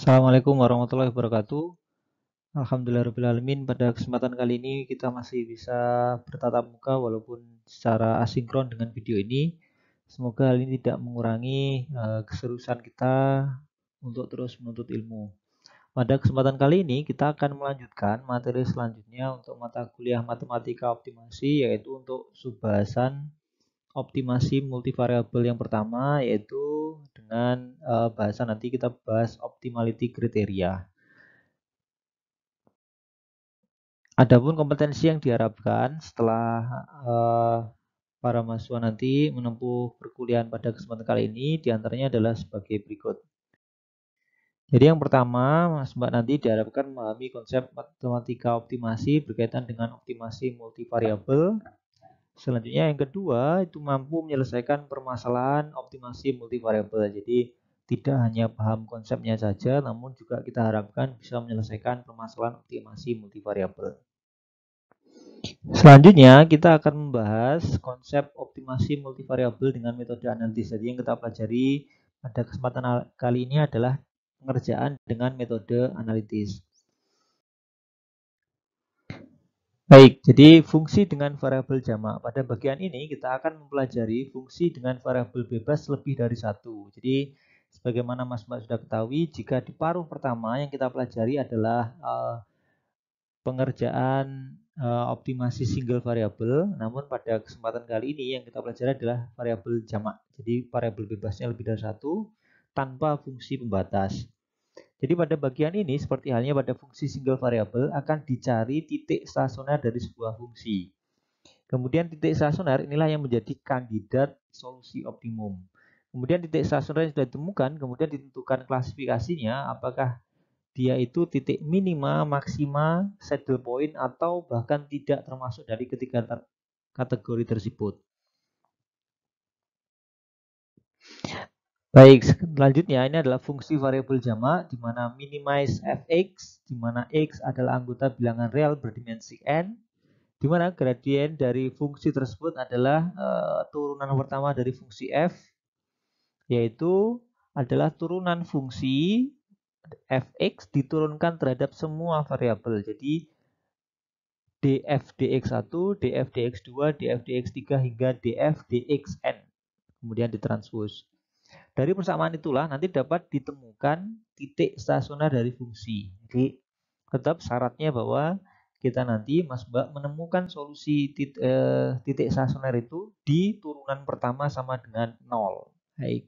Assalamualaikum warahmatullahi wabarakatuh. Alhamdulillahirrahmanirrahim. Pada kesempatan kali ini kita masih bisa bertatap muka walaupun secara asinkron dengan video ini. Semoga hal ini tidak mengurangi keseriusan kita untuk terus menuntut ilmu. Pada kesempatan kali ini kita akan melanjutkan materi selanjutnya untuk mata kuliah matematika optimasi, yaitu untuk subbahasan optimasi multivariabel yang pertama, yaitu dengan bahasan nanti kita bahas optimality kriteria. Adapun kompetensi yang diharapkan setelah para mahasiswa nanti menempuh perkuliahan pada kesempatan kali ini diantaranya adalah sebagai berikut. Jadi yang pertama, Mas Mbak nanti diharapkan memahami konsep matematika optimasi berkaitan dengan optimasi multivariabel. Selanjutnya yang kedua, itu mampu menyelesaikan permasalahan optimasi multivariabel. Jadi tidak hanya paham konsepnya saja, namun juga kita harapkan bisa menyelesaikan permasalahan optimasi multivariabel. Selanjutnya kita akan membahas konsep optimasi multivariabel dengan metode analitis. Jadi yang kita pelajari pada kesempatan kali ini adalah pengerjaan dengan metode analitis. Baik, jadi fungsi dengan variabel jamak. Pada bagian ini kita akan mempelajari fungsi dengan variabel bebas lebih dari satu. Jadi sebagaimana Mas Mbak sudah ketahui, jika di paruh pertama yang kita pelajari adalah pengerjaan optimasi single variabel, namun pada kesempatan kali ini yang kita pelajari adalah variabel jamak. Jadi variabel bebasnya lebih dari satu tanpa fungsi pembatas. Jadi pada bagian ini seperti halnya pada fungsi single variabel akan dicari titik stasioner dari sebuah fungsi. Kemudian titik stasioner inilah yang menjadi kandidat solusi optimum. Kemudian titik stasioner yang sudah ditemukan, kemudian ditentukan klasifikasinya apakah dia itu titik minima, maksima, saddle point, atau bahkan tidak termasuk dari ketiga kategori tersebut. Baik, selanjutnya ini adalah fungsi variabel jamak di mana minimize fx, di mana x adalah anggota bilangan real berdimensi n, di mana gradien dari fungsi tersebut adalah turunan pertama dari fungsi f, yaitu adalah turunan fungsi fx diturunkan terhadap semua variabel. Jadi df dx1, df dx2, df dx3 hingga df dxn. Kemudian ditranspos. Dari persamaan itulah nanti dapat ditemukan titik stasioner dari fungsi. Jadi tetap syaratnya bahwa kita nanti Mas Mbak menemukan solusi titik stasioner itu di turunan pertama sama dengan 0. Baik.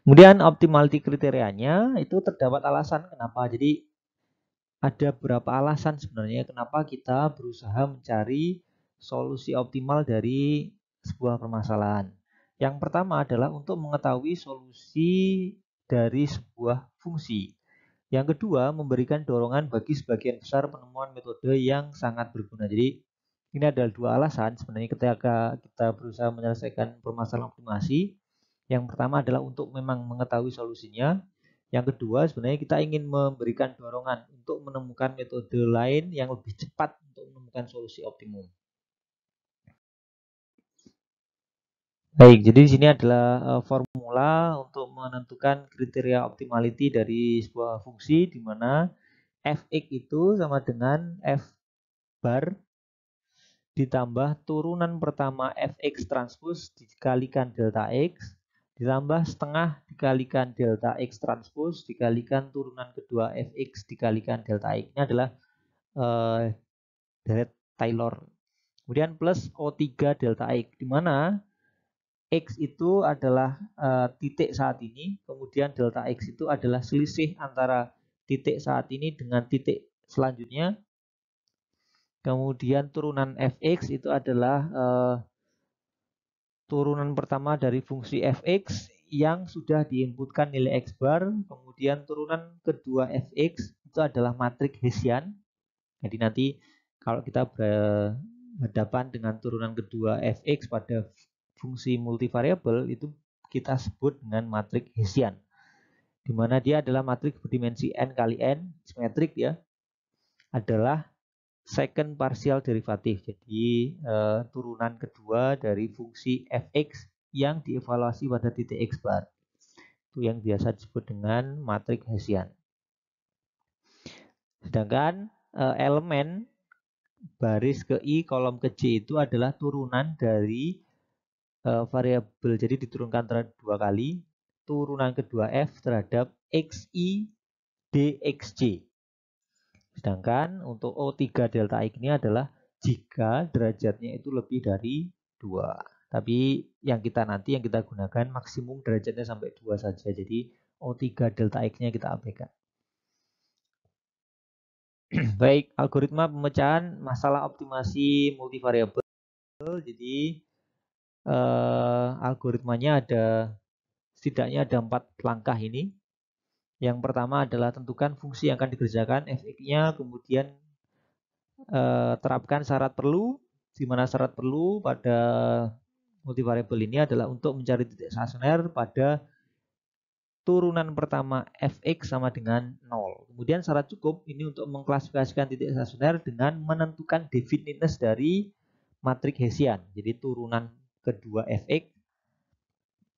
Kemudian optimality kriterianya itu terdapat alasan kenapa. Jadi ada beberapa alasan sebenarnya kenapa kita berusaha mencari solusi optimal dari sebuah permasalahan. Yang pertama adalah untuk mengetahui solusi dari sebuah fungsi. Yang kedua, memberikan dorongan bagi sebagian besar penemuan metode yang sangat berguna. Jadi ini adalah dua alasan sebenarnya ketika kita berusaha menyelesaikan permasalahan optimasi. Yang pertama adalah untuk memang mengetahui solusinya. Yang kedua, sebenarnya kita ingin memberikan dorongan untuk menemukan metode lain yang lebih cepat untuk menemukan solusi optimum. Baik, jadi di sini adalah formula untuk menentukan kriteria optimality dari sebuah fungsi di mana fx itu sama dengan f bar ditambah turunan pertama fx transpose dikalikan delta x ditambah setengah dikalikan delta x transpose dikalikan turunan kedua fx dikalikan delta x. Ini adalah deret Taylor. Kemudian plus O3 delta x, di mana x itu adalah titik saat ini, kemudian delta x itu adalah selisih antara titik saat ini dengan titik selanjutnya. Kemudian turunan fx itu adalah turunan pertama dari fungsi fx yang sudah diinputkan nilai x bar. Kemudian turunan kedua fx itu adalah matrik Hessian. Jadi nanti kalau kita berhadapan dengan turunan kedua fx pada fungsi multivariabel itu kita sebut dengan matrik Hessian, di mana dia adalah matrik berdimensi n kali n, simetrik ya, adalah second partial derivative. Jadi turunan kedua dari fungsi fx yang dievaluasi pada titik x bar. Itu yang biasa disebut dengan matriks Hessian. Sedangkan elemen baris ke I, kolom ke J itu adalah turunan dari variabel. Jadi diturunkan terhadap 2 kali. Turunan kedua F terhadap XI DXJ. Sedangkan untuk O3 delta X ini adalah jika derajatnya itu lebih dari 2. Tapi yang kita gunakan maksimum derajatnya sampai 2 saja. Jadi O3 delta X-nya kita abaikan. Baik, algoritma pemecahan masalah optimasi multivariabel. Jadi algoritmanya setidaknya ada 4 langkah ini. Yang pertama adalah tentukan fungsi yang akan dikerjakan fx-nya, kemudian terapkan syarat perlu, di mana syarat perlu pada multivariabel ini adalah untuk mencari titik stasioner pada turunan pertama fx sama dengan 0. Kemudian syarat cukup ini untuk mengklasifikasikan titik stasioner dengan menentukan definiteness dari matriks Hessian. Jadi turunan kedua fx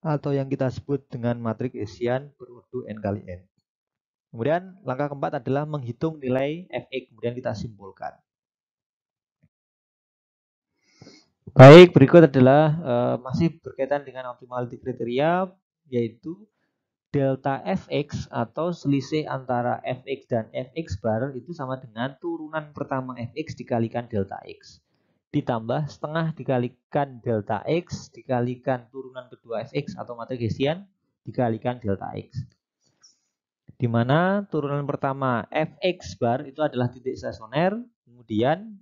atau yang kita sebut dengan matriks Hessian berordo n kali n. Kemudian langkah keempat adalah menghitung nilai fx, kemudian kita simpulkan. Baik, berikut adalah masih berkaitan dengan optimality kriteria, yaitu delta fx atau selisih antara fx dan fx bar itu sama dengan turunan pertama fx dikalikan delta x. Ditambah setengah dikalikan delta x dikalikan turunan kedua fx atau matriks Hessian dikalikan delta x. Di mana turunan pertama fx bar itu adalah titik stasioner, kemudian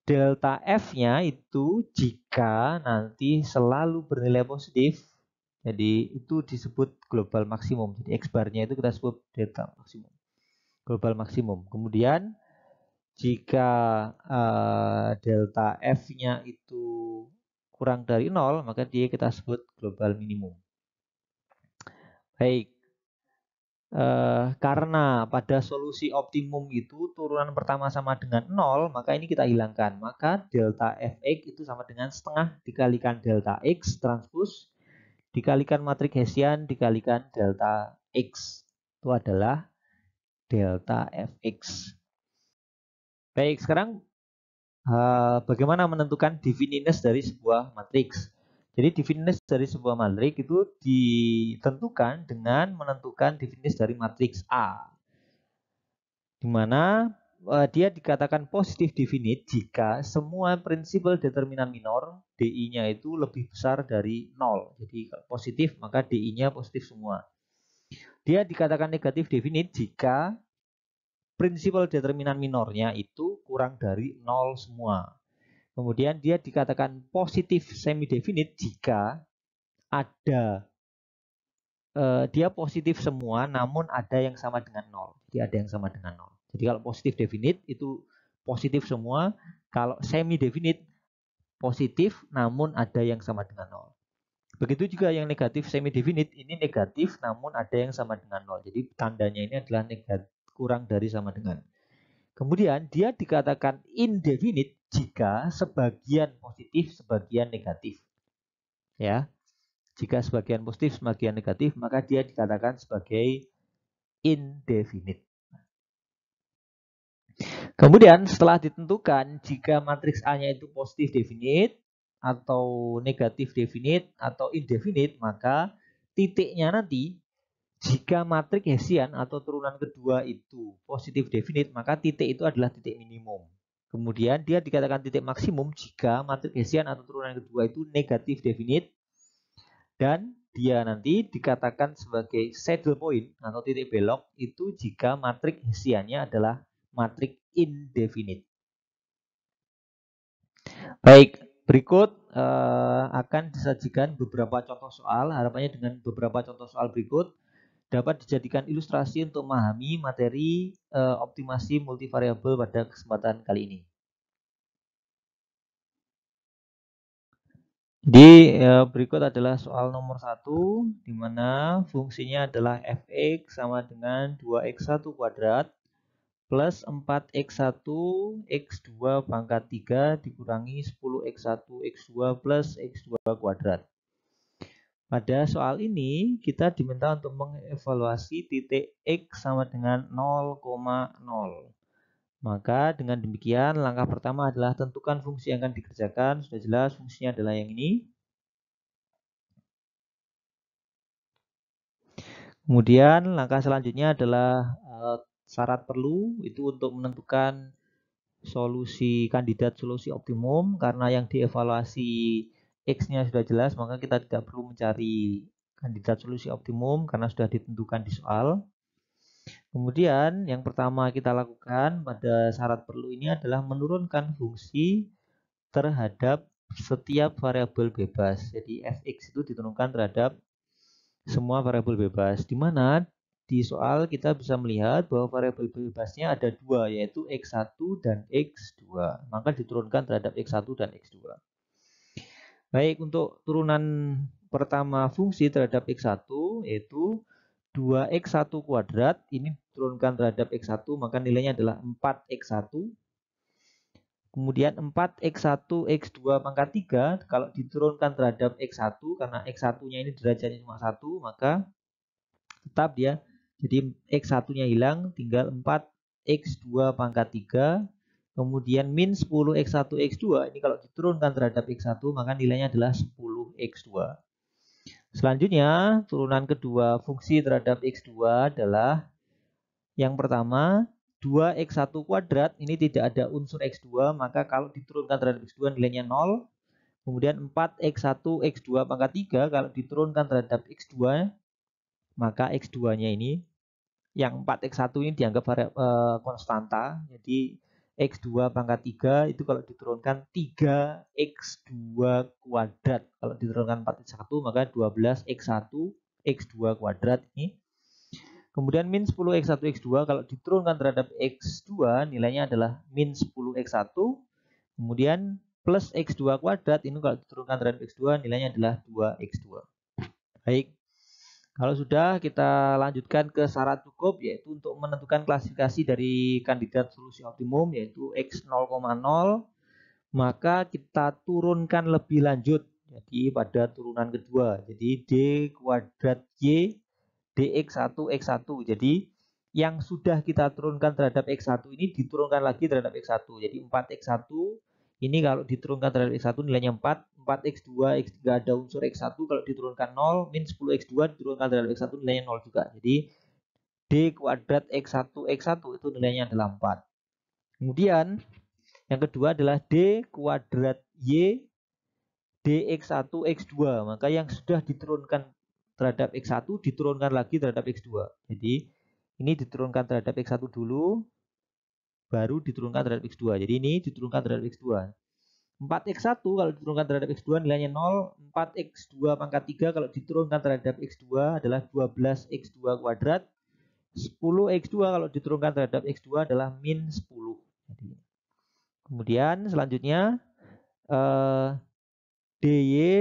delta F-nya itu jika nanti selalu bernilai positif, jadi itu disebut global maksimum. Jadi X bar-nya itu kita sebut delta maksimum, global maksimum. Kemudian jika delta F-nya itu kurang dari 0, maka dia kita sebut global minimum. Baik. Karena pada solusi optimum itu turunan pertama sama dengan 0, maka ini kita hilangkan. Maka delta fx itu sama dengan setengah dikalikan delta x transpose dikalikan matriks Hessian dikalikan delta x. Itu adalah delta fx. Baik, sekarang bagaimana menentukan definiteness dari sebuah matriks? Jadi definiteness dari sebuah matriks itu ditentukan dengan menentukan definiteness dari matriks A, di mana dia dikatakan positif definite jika semua prinsipal determinan minor DI-nya itu lebih besar dari 0. Jadi kalau positif maka DI-nya positif semua. Dia dikatakan negatif definite jika prinsipal determinan minornya itu kurang dari 0 semua. Kemudian dia dikatakan positif semi definite jika ada dia positif semua namun ada yang sama dengan 0. Jadi ada yang sama dengan 0. Jadi kalau positif definite itu positif semua, kalau semi definite positif namun ada yang sama dengan 0. Begitu juga yang negatif semi definite ini negatif namun ada yang sama dengan 0. Jadi tandanya ini adalah negatif, kurang dari sama dengan. Kemudian dia dikatakan indefinite jika sebagian positif, sebagian negatif. Ya. Jika sebagian positif, sebagian negatif, maka dia dikatakan sebagai indefinite. Kemudian setelah ditentukan jika matriks A-nya itu positif definite atau negatif definite atau indefinite, maka titiknya nanti jika matriks Hessian atau turunan kedua itu positif definite, maka titik itu adalah titik minimum. Kemudian dia dikatakan titik maksimum jika matriks Hessian atau turunan kedua itu negatif definite, dan dia nanti dikatakan sebagai saddle point atau titik belok itu jika matriks Hessiannya adalah matriks indefinite. Baik, berikut akan disajikan beberapa contoh soal. Harapannya dengan beberapa contoh soal berikut dapat dijadikan ilustrasi untuk memahami materi optimasi multivariabel pada kesempatan kali ini. Jadi berikut adalah soal nomor 1, di mana fungsinya adalah fx sama dengan 2x1 kuadrat plus 4x1 x2 pangkat 3 dikurangi 10x1 x2 plus x2 kuadrat. Pada soal ini kita diminta untuk mengevaluasi titik X sama dengan 0,0. Maka dengan demikian langkah pertama adalah tentukan fungsi yang akan dikerjakan. Sudah jelas fungsinya adalah yang ini. Kemudian langkah selanjutnya adalah syarat perlu itu untuk menentukan solusi kandidat solusi optimum. Karena yang dievaluasi X-nya sudah jelas, maka kita tidak perlu mencari kandidat solusi optimum karena sudah ditentukan di soal. Kemudian yang pertama kita lakukan pada syarat perlu ini adalah menurunkan fungsi terhadap setiap variabel bebas. Jadi fx itu diturunkan terhadap semua variabel bebas, di mana di soal kita bisa melihat bahwa variabel bebasnya ada dua, yaitu x1 dan x2. Maka diturunkan terhadap x1 dan x2. Baik, untuk turunan pertama fungsi terhadap x1 yaitu 2x1 kuadrat, ini diturunkan terhadap x1, maka nilainya adalah 4x1. Kemudian 4x1 x2 pangkat 3, kalau diturunkan terhadap x1, karena x1-nya ini derajatnya cuma 1, maka tetap dia. Jadi x1-nya hilang, tinggal 4x2 pangkat 3. Kemudian min 10 x1 x2, ini kalau diturunkan terhadap x1, maka nilainya adalah 10 x2. Selanjutnya, turunan kedua fungsi terhadap x2 adalah yang pertama, 2x1 kuadrat, ini tidak ada unsur x2, maka kalau diturunkan terhadap x2 nilainya 0. Kemudian 4x1 x2 pangkat 3, kalau diturunkan terhadap x2, maka x2-nya ini, yang 4x1 ini dianggap konstanta, jadi x2 pangkat 3 itu kalau diturunkan 3x2 kuadrat. Kalau diturunkan 4x1 maka 12x1 x2 kuadrat ini. Kemudian min 10 x1 x2 kalau diturunkan terhadap x2 nilainya adalah min 10 x1. Kemudian plus x2 kuadrat ini kalau diturunkan terhadap x2 nilainya adalah 2x2. Baik. Kalau sudah, kita lanjutkan ke syarat cukup, yaitu untuk menentukan klasifikasi dari kandidat solusi optimum, yaitu X 0,0, maka kita turunkan lebih lanjut, jadi pada turunan kedua, jadi D kuadrat Y dx1 x1, jadi yang sudah kita turunkan terhadap x1 ini diturunkan lagi terhadap x1, jadi 4x1 ini kalau diturunkan terhadap x1 nilainya 4, 4x2, x3 ada unsur x1, kalau diturunkan 0, min 10x2 diturunkan terhadap x1 nilainya 0 juga. Jadi D kuadrat x1, x1 itu nilainya adalah 4. Kemudian yang kedua adalah D kuadrat Y dx1, x2. Maka yang sudah diturunkan terhadap x1 diturunkan lagi terhadap x2. Jadi ini diturunkan terhadap x1 dulu, baru diturunkan terhadap x2. Jadi ini diturunkan terhadap x2. 4x1 kalau diturunkan terhadap x2 nilainya 0. 4x2 pangkat 3 kalau diturunkan terhadap x2 adalah 12x2 kuadrat. 10x2 kalau diturunkan terhadap x2 adalah min 10. Kemudian selanjutnya dy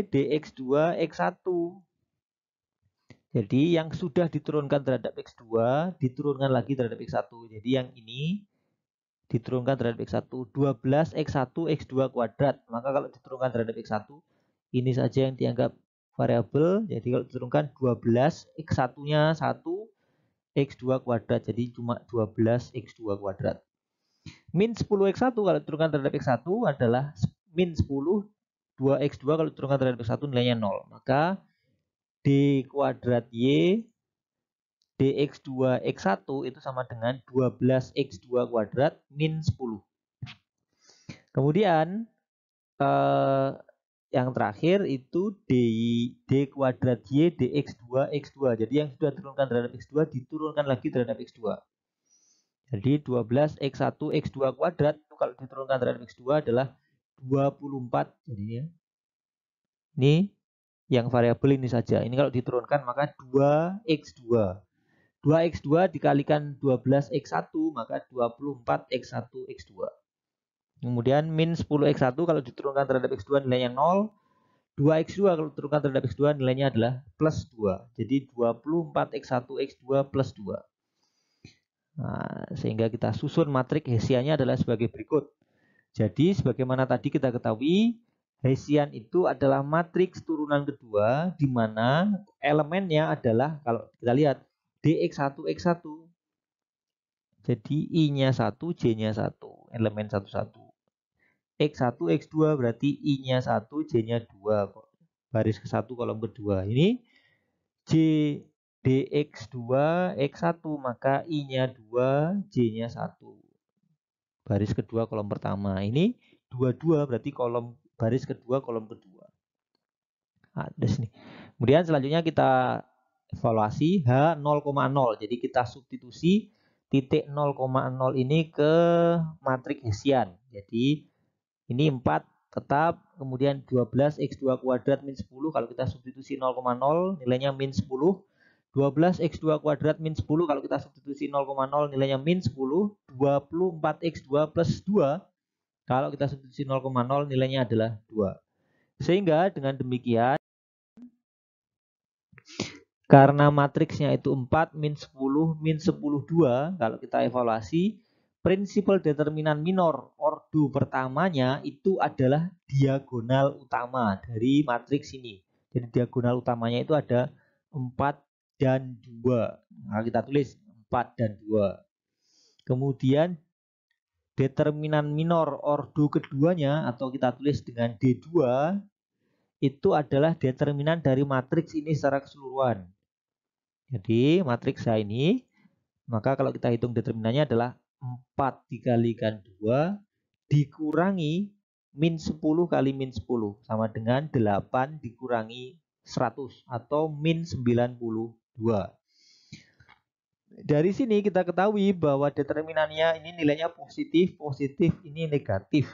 dx2 x1. Jadi yang sudah diturunkan terhadap x2 diturunkan lagi terhadap x1. Jadi yang ini diturunkan terhadap x1, 12x1 x2 kuadrat. Maka kalau diturunkan terhadap x1, ini saja yang dianggap variabel. Jadi kalau diturunkan 12, x1-nya 1, x2 kuadrat. Jadi cuma 12x2 kuadrat. Min 10x1 kalau diturunkan terhadap x1 adalah min 10, 2x2 kalau diturunkan terhadap x1 nilainya 0. Maka D kuadrat Y dx2 x1 itu sama dengan 12x2 kuadrat min 10. Kemudian yang terakhir itu D kuadrat Y dx2 x2. Jadi yang sudah diturunkan terhadap x2 diturunkan lagi terhadap x2. Jadi 12x1 x2 kuadrat itu kalau diturunkan terhadap x2 adalah 24. Jadi ini yang variabel ini saja. Ini kalau diturunkan maka 2x2. 2x2 dikalikan 12x1 maka 24x1 x2. Kemudian min 10x1 kalau diturunkan terhadap x2 nilainya 0. 2x2 kalau diturunkan terhadap x2 nilainya adalah plus 2. Jadi 24x1 x2 plus 2. Nah, sehingga kita susun matrik Hessiannya adalah sebagai berikut. Jadi sebagaimana tadi kita ketahui Hessian itu adalah matriks turunan kedua di mana elemennya adalah, kalau kita lihat, dx1 x1. Jadi I-nya 1, J-nya 1, elemen 1 1. X1 X2 berarti I-nya 1, J-nya 2, baris ke-1 kolom kedua. Ini J dx2 x1, maka I-nya 2, J-nya 1. Baris kedua kolom pertama. Ini 22 berarti kolom baris kedua kolom kedua. Ada sini. Kemudian selanjutnya kita evaluasi H 0,0. Jadi kita substitusi titik 0,0 ini ke matriks Hessian. Jadi ini 4 tetap, kemudian 12 x2 kuadrat min 10, kalau kita substitusi 0,0 nilainya min 10. 12 x2 kuadrat min 10 kalau kita substitusi 0,0 nilainya min 10. 24 x2 plus 2 kalau kita substitusi 0,0 nilainya adalah 2. Sehingga dengan demikian, karena matriksnya itu 4, min 10, min 10, 2, kalau kita evaluasi, prinsipal determinan minor ordo pertamanya itu adalah diagonal utama dari matriks ini. Jadi diagonal utamanya itu ada 4 dan 2. Nah, kita tulis 4 dan 2. Kemudian determinan minor ordo keduanya atau kita tulis dengan D2 itu adalah determinan dari matriks ini secara keseluruhan. Jadi matriks H ini, maka kalau kita hitung determinannya adalah 4 dikalikan 2 dikurangi min 10 kali min 10 sama dengan 8 dikurangi 100 atau min 92. Dari sini kita ketahui bahwa determinannya ini nilainya positif, positif, ini negatif.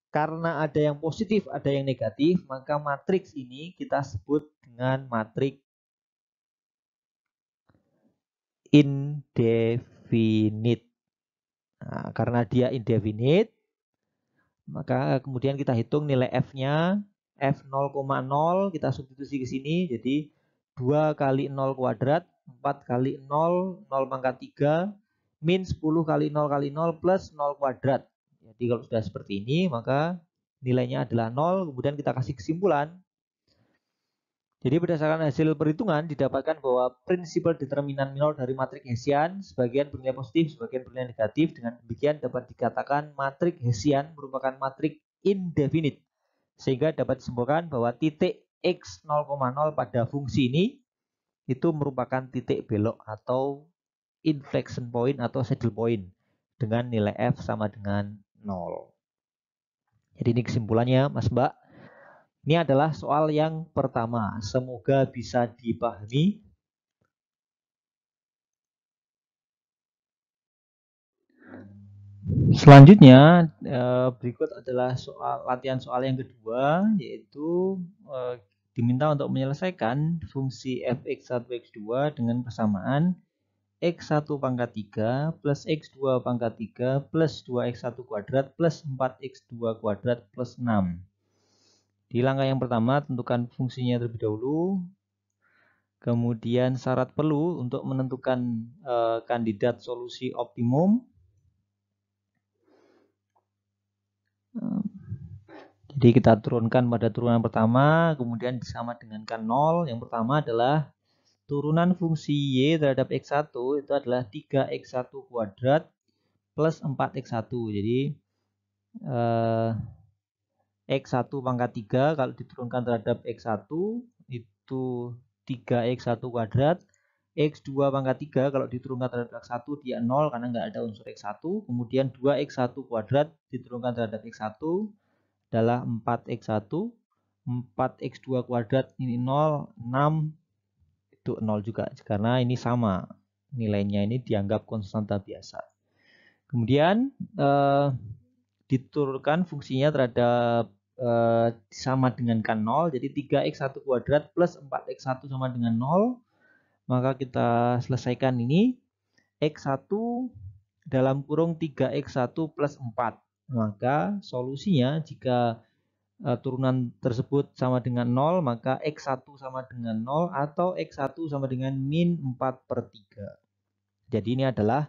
Karena ada yang positif, ada yang negatif, maka matriks ini kita sebut dengan matriks indefinite. Nah, karena dia indefinite, maka kemudian kita hitung nilai F-nya. F 0,0 kita substitusi ke sini. Jadi 2 kali 0 kuadrat, 4 kali 0, 0 pangkat 3, min 10 kali 0 kali 0 plus 0 kuadrat. Jadi kalau sudah seperti ini, maka nilainya adalah 0. Kemudian kita kasih kesimpulan. Jadi berdasarkan hasil perhitungan didapatkan bahwa prinsipal determinan minor dari matriks Hessian sebagian bernilai positif, sebagian bernilai negatif. Dengan demikian dapat dikatakan matriks Hessian merupakan matriks indefinite. Sehingga dapat disimpulkan bahwa titik x 0,0 pada fungsi ini itu merupakan titik belok atau inflection point atau saddle point dengan nilai f sama dengan 0. Jadi ini kesimpulannya Mas Mbak. Ini adalah soal yang pertama. Semoga bisa dipahami. Selanjutnya berikut adalah latihan soal yang kedua, yaitu diminta untuk menyelesaikan fungsi fx1 x2 dengan persamaan x1 pangkat 3 plus x2 pangkat 3 plus 2x1 kuadrat plus 4x2 kuadrat plus 6. Di langkah yang pertama, tentukan fungsinya terlebih dahulu. Kemudian syarat perlu untuk menentukan kandidat solusi optimum. Jadi kita turunkan pada turunan pertama, kemudian disama dengankan 0. Yang pertama adalah turunan fungsi Y terhadap X1 itu adalah 3x1 kuadrat plus 4x1. Jadi X1 pangkat 3 kalau diturunkan terhadap X1 itu 3x1 kuadrat. X2 pangkat 3 kalau diturunkan terhadap X1 dia 0 karena nggak ada unsur X1. Kemudian 2x1 kuadrat diturunkan terhadap X1 adalah 4x1. 4x2 kuadrat ini 0, 6 itu 0 juga karena ini sama. Nilainya ini dianggap konstanta biasa. Kemudian diturunkan fungsinya terhadap sama dengan kan 0. Jadi 3x1 kuadrat plus 4x1 sama dengan 0. Maka kita selesaikan ini. X1 dalam kurung 3x1 plus 4. Maka solusinya jika turunan tersebut sama dengan 0, maka X1 sama dengan 0 atau X1 sama dengan min 4/3. Jadi ini adalah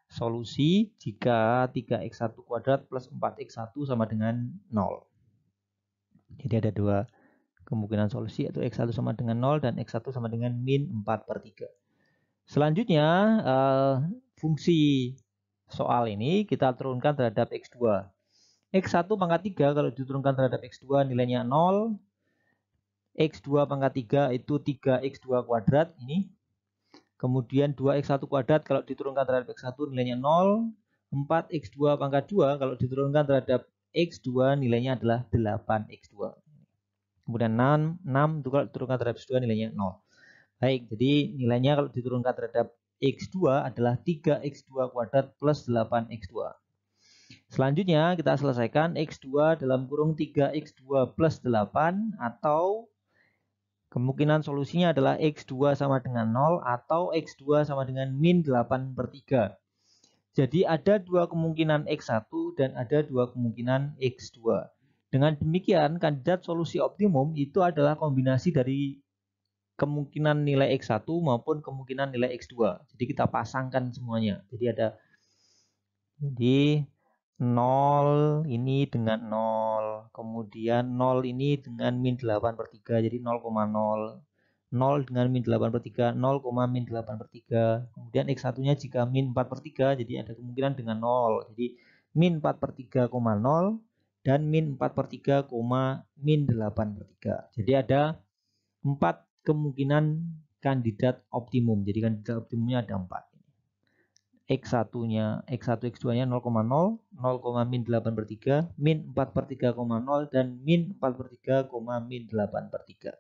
solusi jika 3x1 kuadrat plus 4x1 sama dengan 0. Jadi ada dua kemungkinan solusi, yaitu X1 sama dengan 0 dan X1 sama dengan min 4/3. Selanjutnya, fungsi soal ini kita turunkan terhadap X2. X1 pangkat 3 kalau diturunkan terhadap X2 nilainya 0. X2 pangkat 3 itu 3X2 kuadrat ini. Kemudian 2X1 kuadrat kalau diturunkan terhadap X1 nilainya 0. 4X2 pangkat 2 kalau diturunkan terhadap X2 nilainya adalah 8X2. Kemudian 6 itu kalau diturunkan terhadap X2 nilainya 0. Baik, jadi nilainya kalau diturunkan terhadap X2 adalah 3X2 kuadrat plus 8X2. Selanjutnya kita selesaikan X2 dalam kurung 3X2 plus 8, atau kemungkinan solusinya adalah X2 sama dengan 0 atau X2 sama dengan min 8/3. Jadi ada dua kemungkinan X1 dan ada dua kemungkinan X2. Dengan demikian, kandidat solusi optimum itu adalah kombinasi dari kemungkinan nilai X1 maupun kemungkinan nilai X2. Jadi kita pasangkan semuanya. Jadi 0 ini dengan 0. Kemudian 0 ini dengan min 8/3. Jadi 0,0. 0 dengan min 8/3, 0, min 8/3. Kemudian X1-nya jika min 4/3, jadi ada kemungkinan dengan 0. Jadi min 4/3, 0 dan min 4/3, min 8/3. Jadi ada 4 kemungkinan kandidat optimum. Jadi kandidat optimumnya ada 4. X1-nya, X1, X2-nya 0,0, 0, min 8/3, min 4/3, 0 dan min 4/3, min 8/3.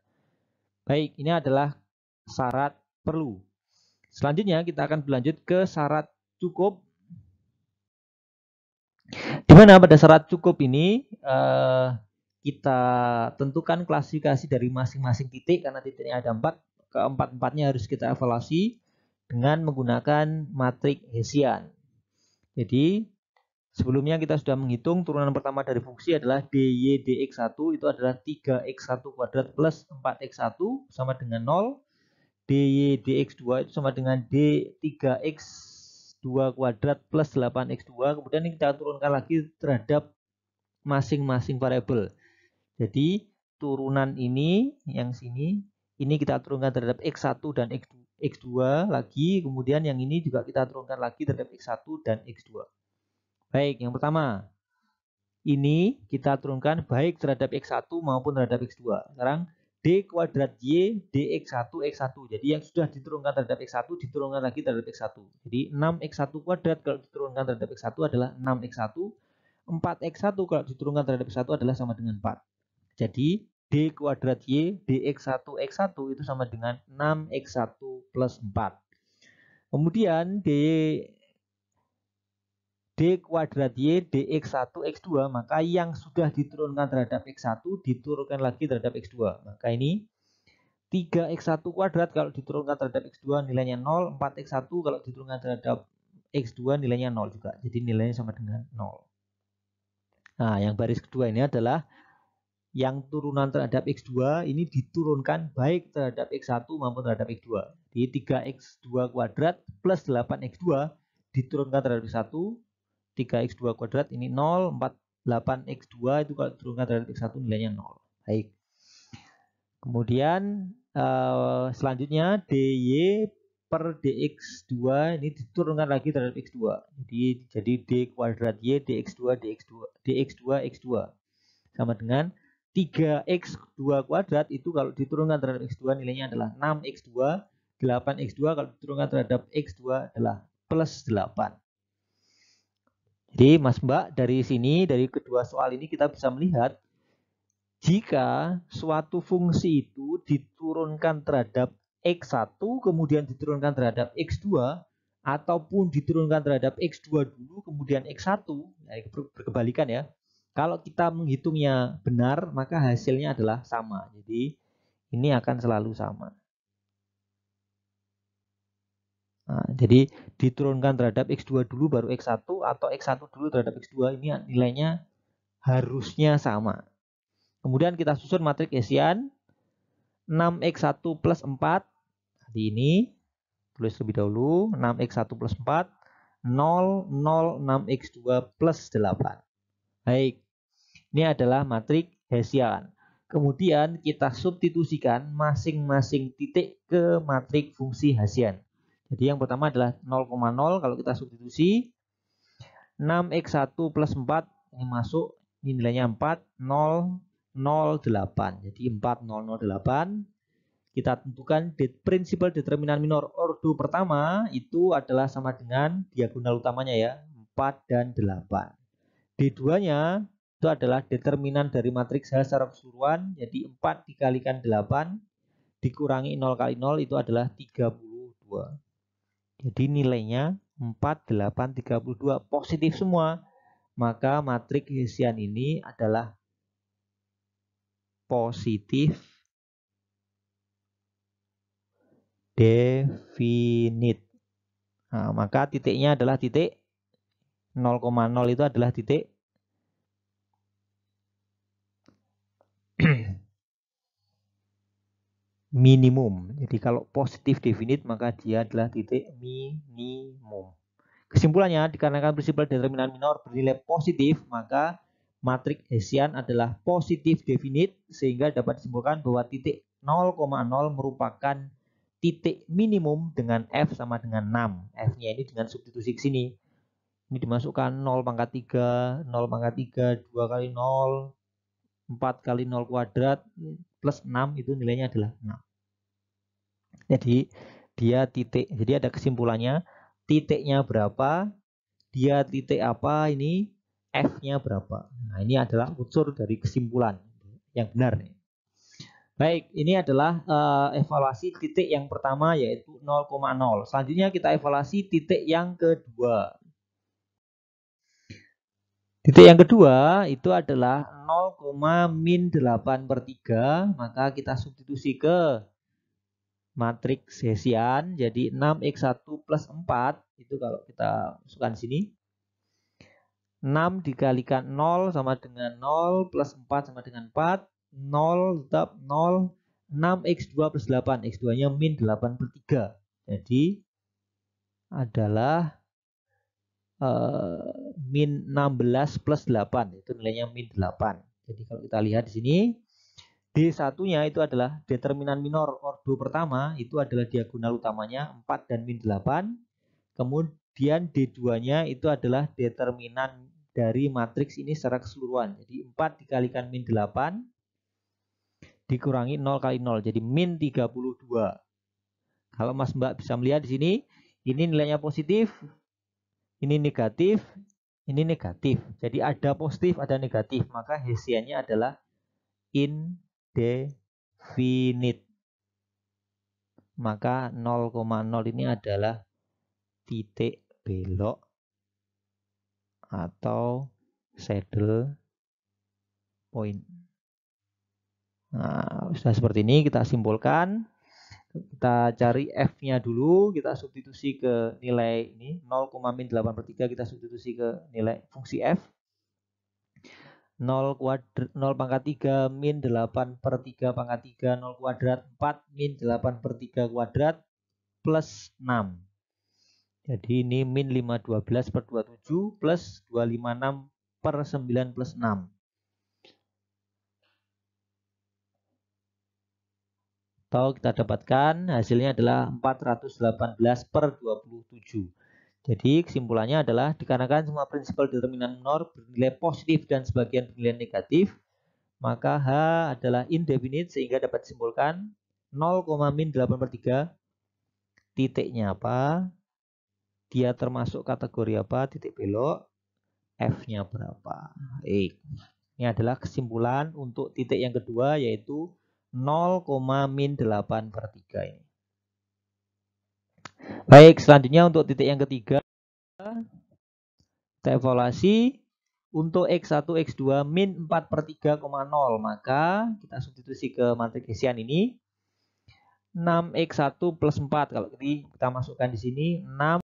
Baik, ini adalah syarat perlu. Selanjutnya kita akan berlanjut ke syarat cukup. Di mana pada syarat cukup ini kita tentukan klasifikasi dari masing-masing titik, karena titiknya ada 4. Keempat-empatnya harus kita evaluasi dengan menggunakan matrik Hessian. Jadi sebelumnya kita sudah menghitung turunan pertama dari fungsi adalah dy dx1 itu adalah 3x1 kuadrat plus 4x1 sama dengan 0. dy dx2 itu sama dengan d3x2 kuadrat plus 8x2. Kemudian ini kita turunkan lagi terhadap masing-masing variabel. Jadi turunan ini yang sini ini kita turunkan terhadap x1 dan x2 lagi. Kemudian yang ini juga kita turunkan lagi terhadap x1 dan x2. Baik, yang pertama ini kita turunkan baik terhadap x1 maupun terhadap x2. Sekarang d kuadrat y dx1 x1. Jadi yang sudah diturunkan terhadap x1 diturunkan lagi terhadap x1. Jadi 6x1 kuadrat kalau diturunkan terhadap x1 adalah 6x1. 4x1 kalau diturunkan terhadap x1 adalah sama dengan 4. Jadi d kuadrat y dx1 x1 itu sama dengan 6x1 plus 4. Kemudian d kuadrat y dx1 x2, maka yang sudah diturunkan terhadap x1 diturunkan lagi terhadap x2. Maka ini 3x1 kuadrat kalau diturunkan terhadap x2 nilainya 0, 4x1 kalau diturunkan terhadap x2 nilainya 0 juga. Jadi nilainya sama dengan 0. Nah, yang baris kedua ini adalah yang turunan terhadap x2 ini diturunkan baik terhadap x1 maupun terhadap x2. Di 3x2 kuadrat plus 8x2 diturunkan terhadap x1. 3x2 kuadrat ini 0, 8x2 itu kalau diturunkan terhadap x1 nilainya 0. Baik. Kemudian selanjutnya dy per dx2 ini diturunkan lagi terhadap x2. Jadi d kuadrat y dx2 x2 sama dengan 3x2 kuadrat itu kalau diturunkan terhadap x2 nilainya adalah 6x2. 8x2 kalau diturunkan terhadap x2 adalah plus 8. Jadi Mas Mbak, dari sini, dari kedua soal ini kita bisa melihat jika suatu fungsi itu diturunkan terhadap x1 kemudian diturunkan terhadap x2 ataupun diturunkan terhadap x2 dulu kemudian x1, ya, berkebalikan ya. Kalau kita menghitungnya benar, maka hasilnya adalah sama. Jadi ini akan selalu sama. Nah, jadi diturunkan terhadap x2 dulu baru x1 atau x1 dulu terhadap x2, ini nilainya harusnya sama. Kemudian kita susun matrik Hessian 6x1 plus 4. Tadi ini tulis lebih dahulu 6x1 plus 4 0, 0, 6x2 plus 8. Baik, ini adalah matrik Hessian. Kemudian kita substitusikan masing-masing titik ke matrik fungsi Hasian. Jadi yang pertama adalah 0,0. Kalau kita substitusi 6x1 plus 4 ini masuk, ini nilainya 4, 0, 0, 8. Jadi 4, 0, 0, 8. Kita tentukan prinsipal determinan minor ordo pertama itu adalah sama dengan diagonal utamanya ya, 4 dan 8. D2-nya itu adalah determinan dari matriks H secara keseluruhan. Jadi 4 dikalikan 8 dikurangi 0 kali 0 itu adalah 32. Jadi nilainya 4, 8, 32 positif semua. Maka matriks Hessian ini adalah positif definite. Nah, maka titiknya adalah titik 0,0 itu adalah titik minimum. Jadi kalau positif definite maka dia adalah titik minimum. Kesimpulannya, dikarenakan prinsipal determinan minor bernilai positif, maka matriks Hessian adalah positif definite sehingga dapat disimpulkan bahwa titik 0,0 merupakan titik minimum dengan F sama dengan 6. F-nya ini dengan substitusi ke sini. Ini dimasukkan 0 pangkat 3, 0 pangkat 3, 2 kali 0, 4 kali 0 kuadrat, plus 6 itu nilainya adalah 6. Jadi dia titik, jadi ada kesimpulannya, titiknya berapa, dia titik apa, ini F-nya berapa. Nah ini adalah unsur dari kesimpulan yang benar nih. Baik, ini adalah evaluasi titik yang pertama yaitu 0,0. Selanjutnya kita evaluasi titik yang kedua. Titik yang kedua itu adalah 0,-8/3, maka kita substitusi ke matriks Hessian, jadi 6x1 plus 4, itu kalau kita masukkan di sini, 6 dikalikan 0 sama dengan 0, plus 4 sama dengan 4, 0 tetap 0, 6x2 plus 8, x2-nya min 8/3, jadi adalah min 16 plus 8, itu nilainya min 8. Jadi kalau kita lihat di sini, D1-nya itu adalah determinan minor ordo pertama, itu adalah diagonal utamanya 4 dan min 8. Kemudian D2-nya itu adalah determinan dari matriks ini secara keseluruhan. Jadi 4 dikalikan min 8 dikurangi 0 kali 0, jadi min 32. Kalau Mas Mbak bisa melihat di sini, ini nilainya positif, ini negatif, ini negatif. Jadi ada positif, ada negatif. Maka Hessiannya adalah indefinite. Maka 0,0 ini adalah titik belok atau saddle point. Nah, sudah seperti ini kita simpulkan. Kita cari F-nya dulu, kita substitusi ke nilai ini 0,-8/3, kita substitusi ke nilai fungsi F. 0 pangkat 3 min 8/3 pangkat 3, 0 kuadrat 4 min 8/3 kuadrat plus 6. Jadi ini min 512/27 plus 256/9 plus 6. Atau kita dapatkan hasilnya adalah 418/27. Jadi kesimpulannya adalah dikarenakan semua prinsipal determinan minor bernilai positif dan sebagian bernilai negatif, maka H adalah indefinite sehingga dapat disimpulkan 0,-8/3 titiknya apa, dia termasuk kategori apa, titik belok, F-nya berapa. Baik. Ini adalah kesimpulan untuk titik yang kedua yaitu 0,-8/3 ini. Baik, selanjutnya untuk titik yang ketiga kita evaluasi untuk X1, X2 min 4/3,0, maka kita substitusi ke matriks Hessian ini 6x1 plus 4. Kalau kita masukkan di sini 6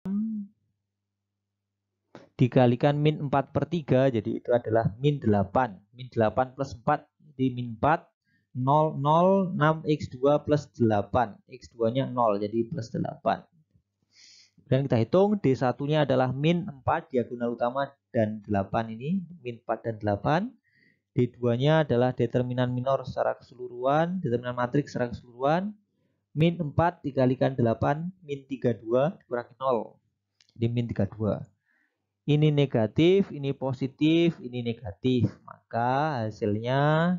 dikalikan min 4/3, jadi itu adalah min 8. Min 8 plus 4, jadi min 4. 0, 0, 6x2 plus 8. X2-nya 0, jadi plus 8. Dan kita hitung D1-nya adalah min 4 diagonal utama dan 8 ini, min 4 dan 8. D2-nya adalah determinan minor secara keseluruhan, determinan matriks secara keseluruhan. Min 4 dikalikan 8, min 32 dikurangi 0. Jadi min 32. Ini negatif, ini positif, ini negatif. Maka hasilnya,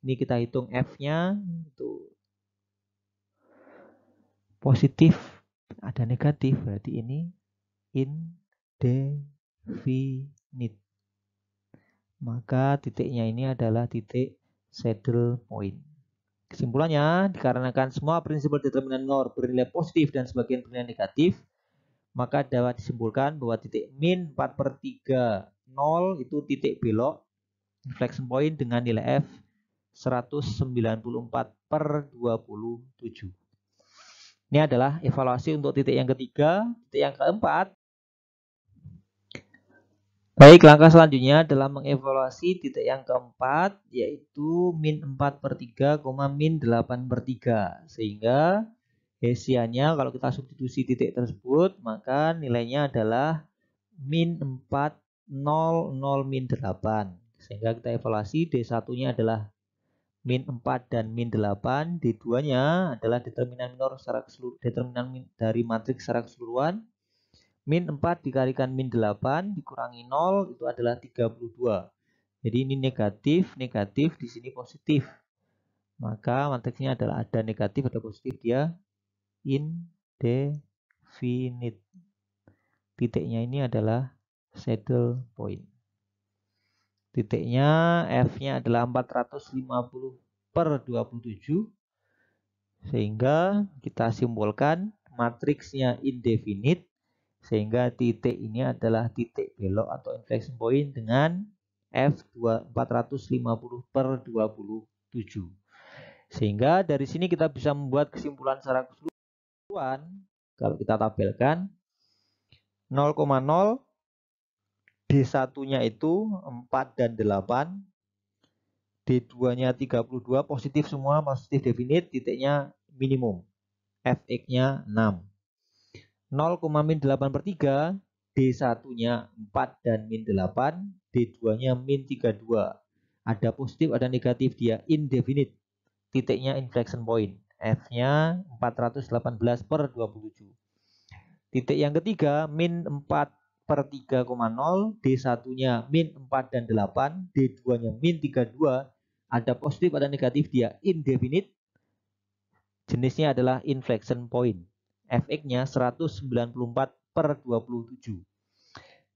ini kita hitung F-nya, itu positif, ada negatif, berarti ini indefinite. Maka titiknya ini adalah titik saddle point. Kesimpulannya, dikarenakan semua prinsipal determinan NOR bernilai positif dan sebagian bernilai negatif, maka dapat disimpulkan bahwa titik min 4/3 0 itu titik belok inflection point dengan nilai F 194/27. Ini adalah evaluasi untuk titik yang ketiga. Titik yang keempat. Baik, langkah selanjutnya adalah mengevaluasi titik yang keempat, yaitu min 4/3, min 8/3. Sehingga Hessiannya kalau kita substitusi titik tersebut, maka nilainya adalah min 4, 0, 0, min 8. Sehingga kita evaluasi D1-nya adalah min 4 dan min 8. D2-nya adalah determinan minor secara keseluruhan, determinan dari matriks secara keseluruhan. Min 4 dikalikan min 8 dikurangi 0 itu adalah 32. Jadi ini negatif, negatif, di sini positif. Maka matriksnya adalah ada negatif, ada positif, dia indefinite. Titiknya ini adalah saddle point. Titiknya F-nya adalah 450/27. Sehingga kita simpulkan matriksnya indefinite. Sehingga titik ini adalah titik belok atau inflection point dengan F 450/27. Sehingga dari sini kita bisa membuat kesimpulan secara keseluruhan. Kalau kita tabelkan 0,0, D1-nya itu 4 dan 8, D2-nya 32, positif semua, positif definite, titiknya minimum, Fx-nya 6. 0,-8/3, D1-nya 4 dan min 8, D2-nya min 32. Ada positif, ada negatif, dia indefinite. Titiknya inflection point, F-nya 418/27. Titik yang ketiga, min 4/3,0, D1-nya min 4 dan 8, D2-nya min 32. Ada positif, ada negatif, dia indefinite. Jenisnya adalah inflection point. Fx-nya 194/27.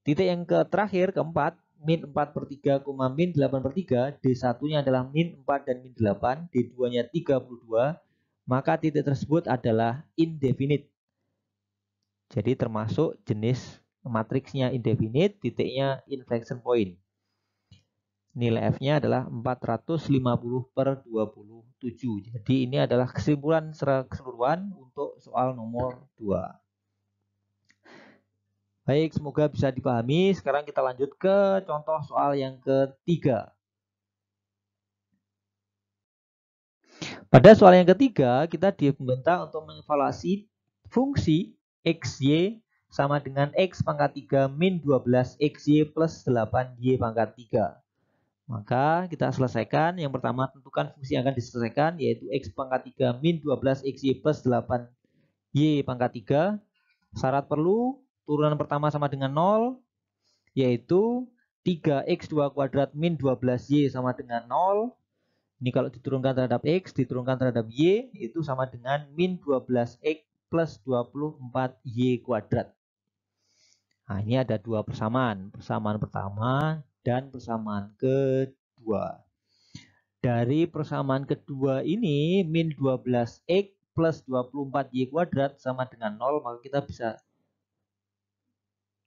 Titik yang terakhir, keempat, min 4/3, min 8/3, D1-nya adalah min 4 dan min 8, D2-nya 32, maka titik tersebut adalah indefinite. Jadi termasuk jenis matriksnya indefinite, titiknya inflection point. Nilai F-nya adalah 450/27. Jadi ini adalah kesimpulan secara keseluruhan untuk soal nomor 2. Baik, semoga bisa dipahami. Sekarang kita lanjut ke contoh soal yang ketiga. Pada soal yang ketiga, kita diminta untuk mengevaluasi fungsi XY sama dengan X pangkat 3 min 12 XY plus 8Y pangkat 3. Maka kita selesaikan. Yang pertama tentukan fungsi yang akan diselesaikan, yaitu X pangkat 3 min 12 XY plus 8Y pangkat 3. Syarat perlu, turunan pertama sama dengan 0, yaitu 3x2 kuadrat min 12y sama dengan 0. Ini kalau diturunkan terhadap x, diturunkan terhadap y, itu sama dengan min 12x plus 24y kuadrat. Nah, ini ada dua persamaan. Persamaan pertama dan persamaan kedua. Dari persamaan kedua ini, min 12x plus 24y kuadrat sama dengan 0, maka kita bisa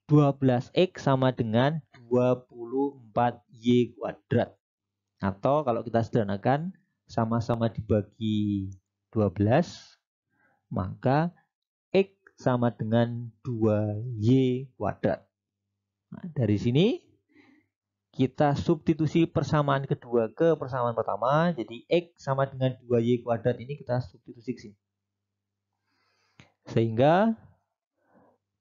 12x sama dengan 24y kuadrat. Atau kalau kita sederhanakan, sama-sama dibagi 12, maka x sama dengan 2y kuadrat. Nah, dari sini kita substitusi persamaan kedua ke persamaan pertama. Jadi x sama dengan 2y kuadrat ini kita substitusi ke sini. Sehingga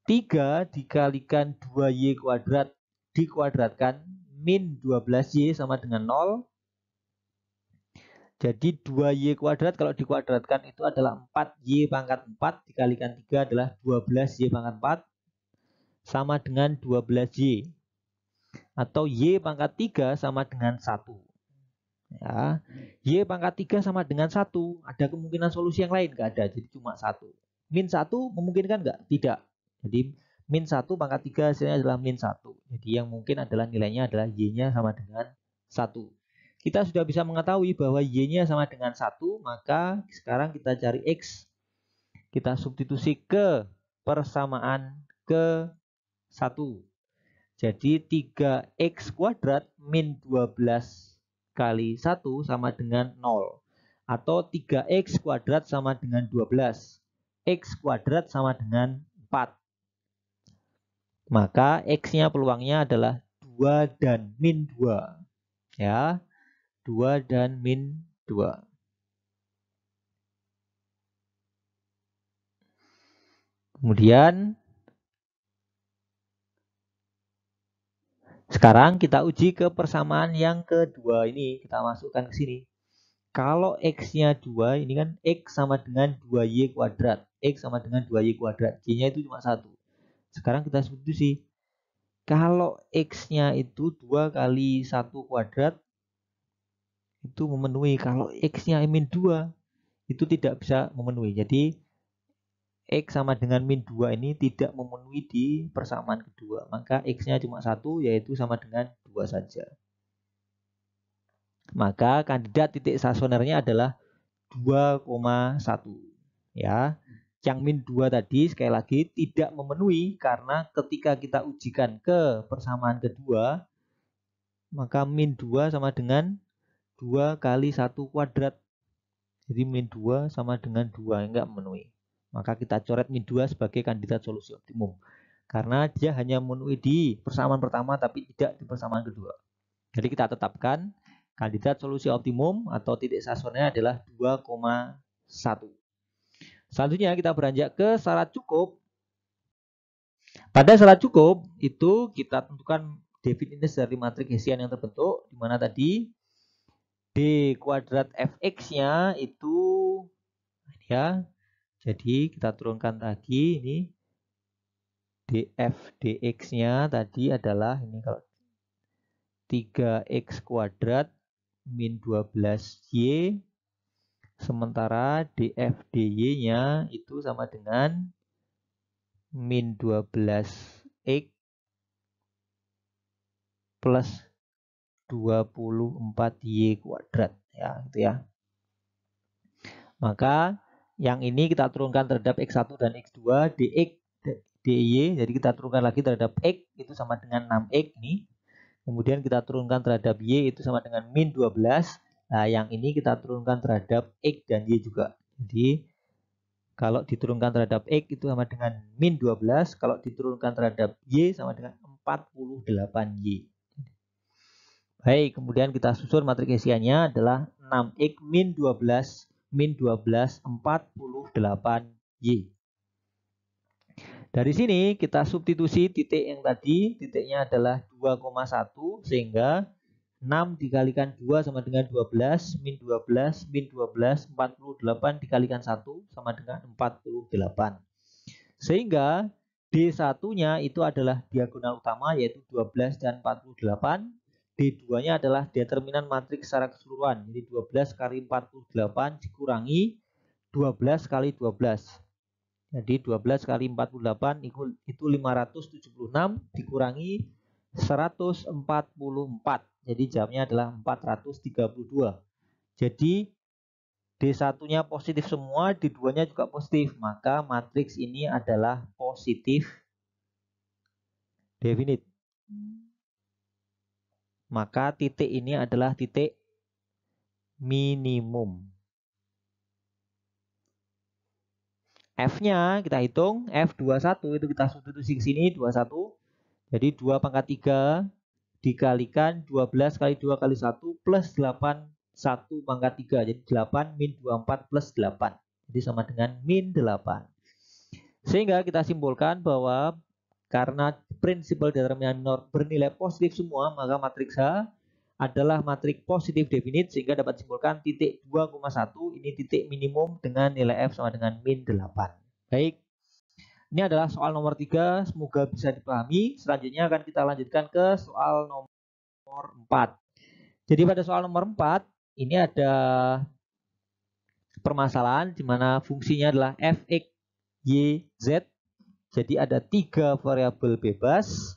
3 dikalikan 2y kuadrat dikuadratkan min 12Y sama dengan 0. Jadi 2Y kuadrat kalau dikuadratkan itu adalah 4Y pangkat 4 dikalikan 3 adalah 12Y pangkat 4 sama dengan 12Y. Atau Y pangkat 3 sama dengan 1. Ya. Y pangkat 3 sama dengan 1. Ada kemungkinan solusi yang lain? Nggak ada, jadi cuma 1. Min 1 memungkinkan nggak? Tidak. Jadi min 1 pangkat 3 hasilnya adalah min 1. Jadi yang mungkin adalah nilainya adalah Y-nya sama dengan 1. Kita sudah bisa mengetahui bahwa Y-nya sama dengan 1, maka sekarang kita cari X. Kita substitusi ke persamaan ke 1. Jadi 3X kuadrat min 12 kali 1 sama dengan 0. Atau 3X kuadrat sama dengan 12. X kuadrat sama dengan 4. Maka X-nya peluangnya adalah 2 dan min 2. Ya. 2 dan min 2. Kemudian sekarang kita uji ke persamaan yang kedua ini. Kita masukkan ke sini. Kalau X-nya 2, ini kan X sama dengan 2Y kuadrat. X sama dengan 2Y kuadrat. Y-nya itu cuma 1. Sekarang kita substitusi. Kalau X-nya itu 2 kali 1 kuadrat, itu memenuhi. Kalau X-nya min 2, itu tidak bisa memenuhi. Jadi X sama dengan min 2 ini tidak memenuhi di persamaan kedua. Maka X-nya cuma 1, yaitu sama dengan 2 saja. Maka kandidat titik stasionernya adalah 2,1. Ya. Yang min 2 tadi sekali lagi tidak memenuhi karena ketika kita ujikan ke persamaan kedua, maka min 2 sama dengan 2 kali 1 kuadrat. Jadi min 2 sama dengan 2, enggak memenuhi. Maka kita coret min 2 sebagai kandidat solusi optimum. Karena dia hanya memenuhi di persamaan pertama tapi tidak di persamaan kedua. Jadi kita tetapkan kandidat solusi optimum atau titik stasionernya adalah 2,1. Selanjutnya kita beranjak ke syarat cukup. Pada syarat cukup itu kita tentukan definitis dari matriks Hessian yang terbentuk, di mana tadi D kuadrat Fx-nya itu ya. Jadi kita turunkan lagi ini df dx-nya tadi adalah ini kalau 3x kuadrat min 12y, sementara df dy-nya itu sama dengan min 12x plus 24y kuadrat ya, gitu ya. Maka yang ini kita turunkan terhadap x1 dan x2 dx dy, jadi kita turunkan lagi terhadap x itu sama dengan 6x ini. Kemudian kita turunkan terhadap y itu sama dengan min 12. Nah, yang ini kita turunkan terhadap x dan y juga. Jadi kalau diturunkan terhadap x itu sama dengan min 12, kalau diturunkan terhadap y sama dengan 48y. Baik, kemudian kita susun matriks Hessiannya adalah 6x min 12 48y. Dari sini kita substitusi titik yang tadi, titiknya adalah 2,1 sehingga 6 dikalikan 2 sama dengan 12, min 12, min 12, 48 dikalikan 1 sama dengan 48. Sehingga D1-nya itu adalah diagonal utama yaitu 12 dan 48. D2-nya adalah determinan matriks secara keseluruhan. Jadi 12 kali 48 dikurangi 12 kali 12. Jadi 12 kali 48 itu 576 dikurangi 144. Jadi jawabnya adalah 432. Jadi D1-nya positif semua, D2-nya juga positif. Maka matriks ini adalah positif definite. Maka titik ini adalah titik minimum. F-nya kita hitung, F21 itu kita substitusi ke sini 21. Jadi 2 pangkat 3 dikalikan 12 kali 2 kali 1 plus 8 1 pangkat 3. Jadi 8 min 24 plus 8. Jadi sama dengan min 8. Sehingga kita simpulkan bahwa karena prinsipal determinan minor bernilai positif semua, maka matriks H adalah matriks positif definite, sehingga dapat disimpulkan titik 2,1 ini titik minimum dengan nilai F sama dengan min 8. Baik, ini adalah soal nomor 3, semoga bisa dipahami. Selanjutnya akan kita lanjutkan ke soal nomor 4. Jadi pada soal nomor 4 ini ada permasalahan di mana fungsinya adalah f(x), y, z. Jadi ada 3 variabel bebas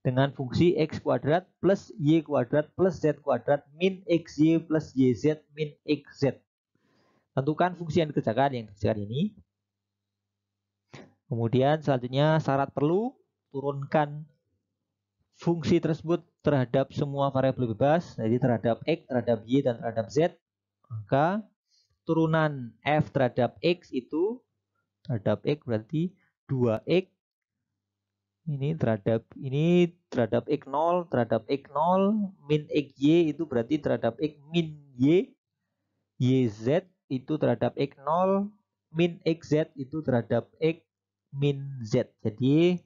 dengan fungsi x kuadrat plus y kuadrat plus z kuadrat min xy plus yz min xz. Tentukan fungsi yang dikerjakan ini. Kemudian selanjutnya syarat perlu turunkan fungsi tersebut terhadap semua variabel bebas, jadi terhadap x, terhadap y, dan terhadap z. Maka turunan f terhadap x itu terhadap x berarti 2x ini terhadap x0 terhadap x0 min xy itu berarti terhadap x min y, yz itu terhadap x0 min xz itu terhadap x min z. Jadi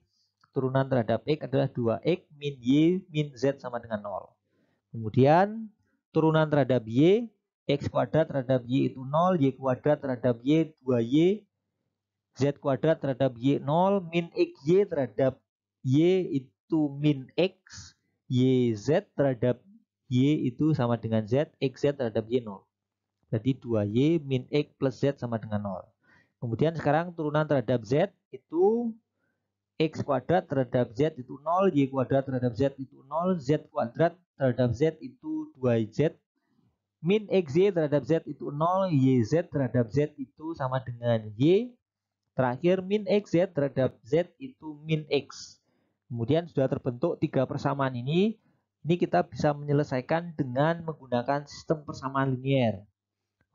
turunan terhadap x adalah 2x min y min z sama dengan 0. Kemudian turunan terhadap y, x kuadrat terhadap y itu 0, y kuadrat terhadap y 2y, z kuadrat terhadap y 0, min xy terhadap y itu min x, yz terhadap y itu sama dengan z, xz terhadap y 0. Berarti 2y min x plus z sama dengan 0. Kemudian sekarang turunan terhadap z itu x kuadrat terhadap z itu 0, y kuadrat terhadap z itu 0, z kuadrat terhadap z itu 2z, min xy terhadap z itu 0, yz terhadap z itu sama dengan y. Terakhir min xz terhadap z itu min x. Kemudian sudah terbentuk 3 persamaan ini kita bisa menyelesaikan dengan menggunakan sistem persamaan linier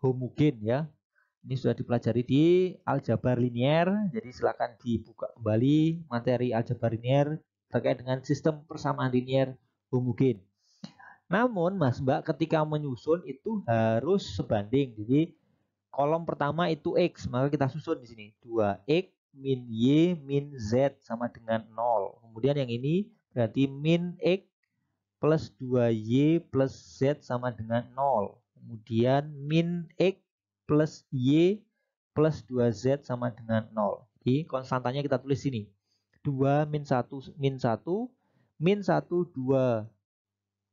homogen ya. Ini sudah dipelajari di aljabar linier, jadi silakan dibuka kembali materi aljabar linier terkait dengan sistem persamaan linier homogen. Namun Mas Mbak ketika menyusun itu harus sebanding. Jadi kolom pertama itu x, maka kita susun di sini 2x min y min z sama dengan 0. Kemudian yang ini berarti min x plus 2y plus z sama dengan 0. Kemudian min x plus y plus 2z sama dengan 0. Jadi konstantanya kita tulis sini. 2 min 1 min 1 min 1 2.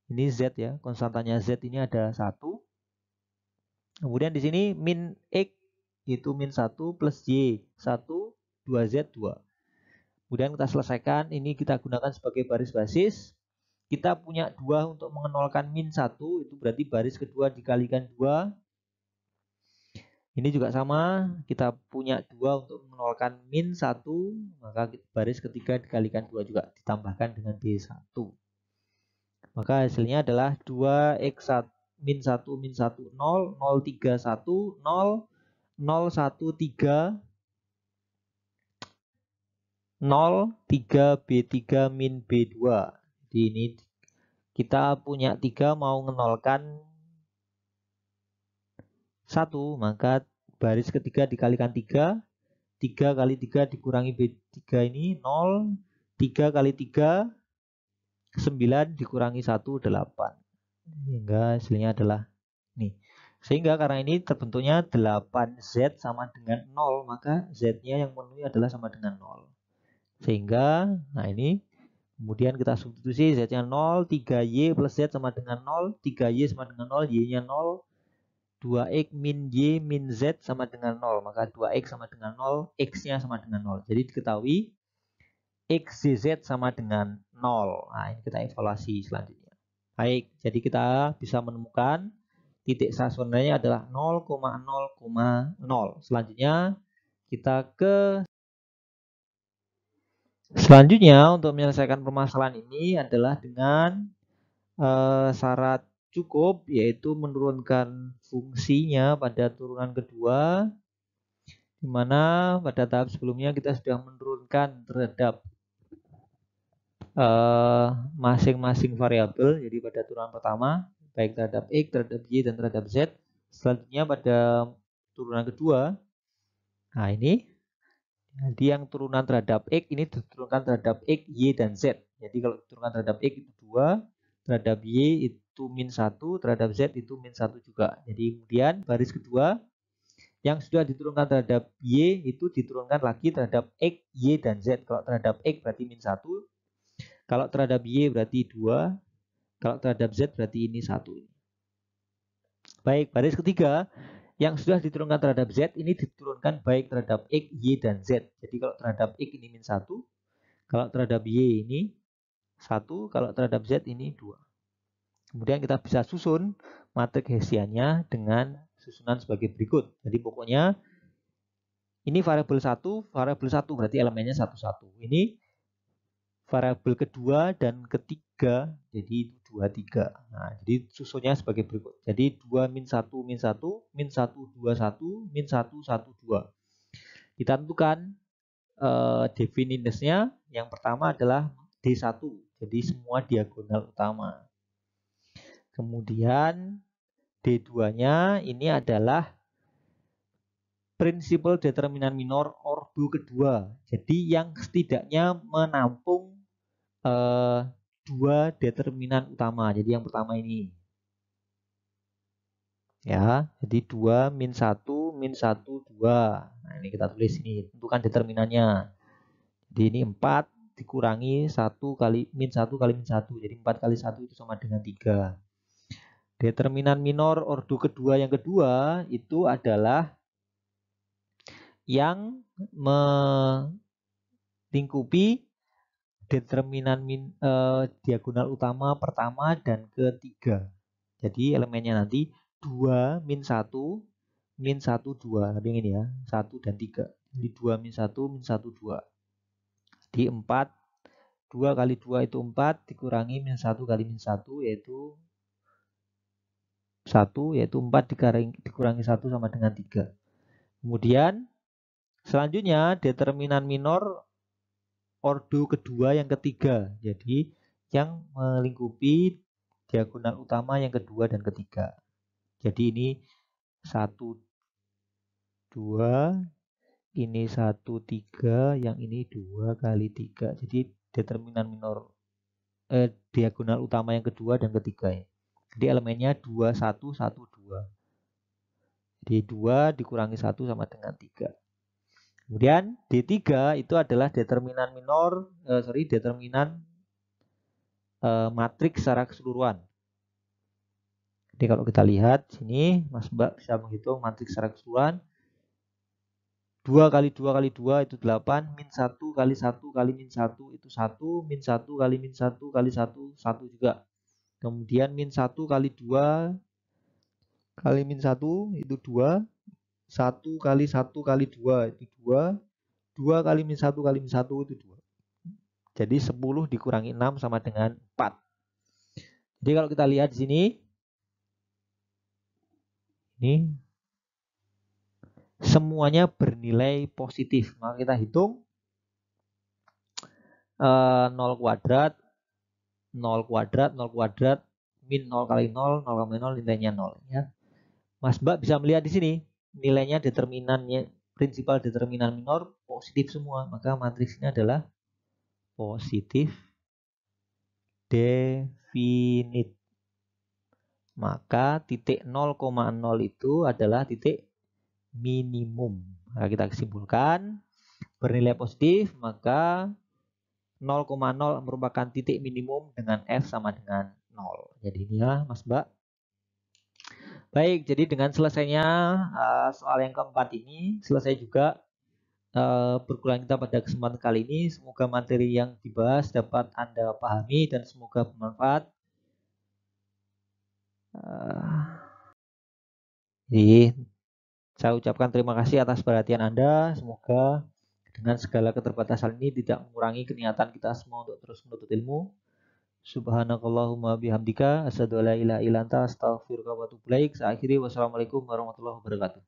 Ini z ya, konstantanya z ini ada 1. Kemudian di sini min x itu min 1 plus y 1, 2z 2. Kemudian kita selesaikan, ini kita gunakan sebagai baris basis. Kita punya 2 untuk mengenolkan min 1, itu berarti baris kedua dikalikan 2. Ini juga sama, kita punya 2 untuk mengenolkan min 1, maka baris ketiga dikalikan 2 juga ditambahkan dengan B1. Maka hasilnya adalah 2x1 min 1 min 1 0 0 3 1 0 0 1 3 0 3 B3 min B2. Jadi ini kita punya 3 mau menolkan 1, maka baris ketiga dikalikan 3. 3 kali 3 dikurangi B3 ini 0. 3 kali 3 9 dikurangi 1 8. Sehingga hasilnya adalah ini. Sehingga karena ini terbentuknya 8z sama dengan 0, maka z-nya yang memenuhi adalah sama dengan 0. Sehingga nah ini kemudian kita substitusi z-nya 0, 3y plus z sama dengan 0, 3y sama dengan 0, y-nya 0, 2x min y min z sama dengan 0, maka 2x sama dengan 0, x-nya sama dengan 0. Jadi diketahui xz sama dengan 0. Nah, ini kita evaluasi selanjutnya. Baik, jadi kita bisa menemukan titik stasionernya adalah 0,0,0. Selanjutnya kita ke untuk menyelesaikan permasalahan ini adalah dengan syarat cukup, yaitu menurunkan fungsinya pada turunan kedua, di mana pada tahap sebelumnya kita sudah menurunkan terhadap masing-masing variabel. Jadi pada turunan pertama baik terhadap x, terhadap y, dan terhadap z. Selanjutnya pada turunan kedua, nah ini Jadi yang turunan terhadap X ini diturunkan terhadap X, Y, dan Z. Jadi kalau diturunkan terhadap X itu 2, terhadap Y itu min 1, terhadap Z itu min 1 juga. Jadi kemudian baris kedua, yang sudah diturunkan terhadap Y itu diturunkan lagi terhadap X, Y, dan Z. Kalau terhadap X berarti min 1, kalau terhadap Y berarti 2, kalau terhadap Z berarti ini 1. Baik, baris ketiga, yang sudah diturunkan terhadap Z ini diturunkan baik terhadap X, Y, dan Z. Jadi kalau terhadap X ini min 1, kalau terhadap Y ini 1, kalau terhadap Z ini 2. Kemudian kita bisa susun matriks Hessiannya dengan susunan sebagai berikut. Jadi pokoknya ini variabel 1 berarti elemennya 1, 1. Ini variabel kedua dan ketiga, jadi 2, 3. Nah, jadi susunnya sebagai berikut. Jadi 2 min 1 min 1, min 1 2 1, min 1 1 2. Kita tentukan definitionsnya. Yang pertama adalah D1, jadi semua diagonal utama. Kemudian D2-nya ini adalah prinsipal determinan minor ordo kedua. Jadi yang setidaknya menampung dua determinan utama. Jadi yang pertama ini. Ya, jadi 2 min 1 min 1 2. Nah, ini kita tulis ini, tentukan determinannya. Jadi ini 4 dikurangi 1 kali min 1 kali min 1. Jadi 4 kali 1 itu sama dengan 3. Determinan minor ordo kedua yang kedua itu adalah yang melingkupi determinan diagonal utama pertama dan ketiga. Jadi elemennya nanti 2 min 1 min 1 2. Tapi ini ya, 1 dan 3. Jadi 2 min 1 min 1 2. Jadi 4, 2 kali 2 itu 4 dikurangi min 1 kali min 1 yaitu 1, yaitu 4 dikurangi 1 sama dengan 3. Kemudian selanjutnya determinan minor ordo kedua yang ketiga. Jadi yang melingkupi diagonal utama yang kedua dan ketiga. Jadi ini 1 2, ini 1 3, yang ini 2 kali 3. Jadi determinan minor diagonal utama yang kedua dan ketiga ya. Jadi elemennya 2 1 1 2. Jadi 2 dikurangi 1 sama dengan 3. Kemudian D3 itu adalah determinan minor, determinan matriks secara keseluruhan. Jadi kalau kita lihat sini, Mas Mbak bisa menghitung matriks secara keseluruhan. 2 kali 2 kali 2 itu 8, min 1 kali 1 kali min 1 itu 1, min 1 kali min 1 kali 1, 1 juga. Kemudian min 1 kali 2 kali min 1 itu 2, 1 kali 1 kali 2 itu 2, 2 kali min 1 kali min 1 itu 2. Jadi 10 dikurangi 6 sama dengan 4. Jadi kalau kita lihat di sini, ini semuanya bernilai positif. Maka kita hitung 0 kuadrat, 0 kuadrat, 0 kuadrat, min 0 kali 0, 0 kali 0 nilainya 0. Ya. Mas Mbak bisa melihat di sini, nilainya determinannya, prinsipal determinan minor positif semua. Maka matriks ini adalah positif definite. Maka titik 0,0 itu adalah titik minimum. Nah, kita kesimpulkan bernilai positif, maka 0,0 merupakan titik minimum dengan F sama dengan 0. Jadi ini ya Mas Mbak. Baik, jadi dengan selesainya soal yang keempat ini, selesai juga perkuliahan kita pada kesempatan kali ini. Semoga materi yang dibahas dapat Anda pahami dan semoga bermanfaat. Jadi saya ucapkan terima kasih atas perhatian Anda. Semoga dengan segala keterbatasan ini tidak mengurangi keniatan kita semua untuk terus menuntut ilmu. Subhanakallahumma bihamdika asyhadu alla ilaha illa anta astaghfiruka wa atubu ilaik. Akhiri wassalamualaikum warahmatullahi wabarakatuh.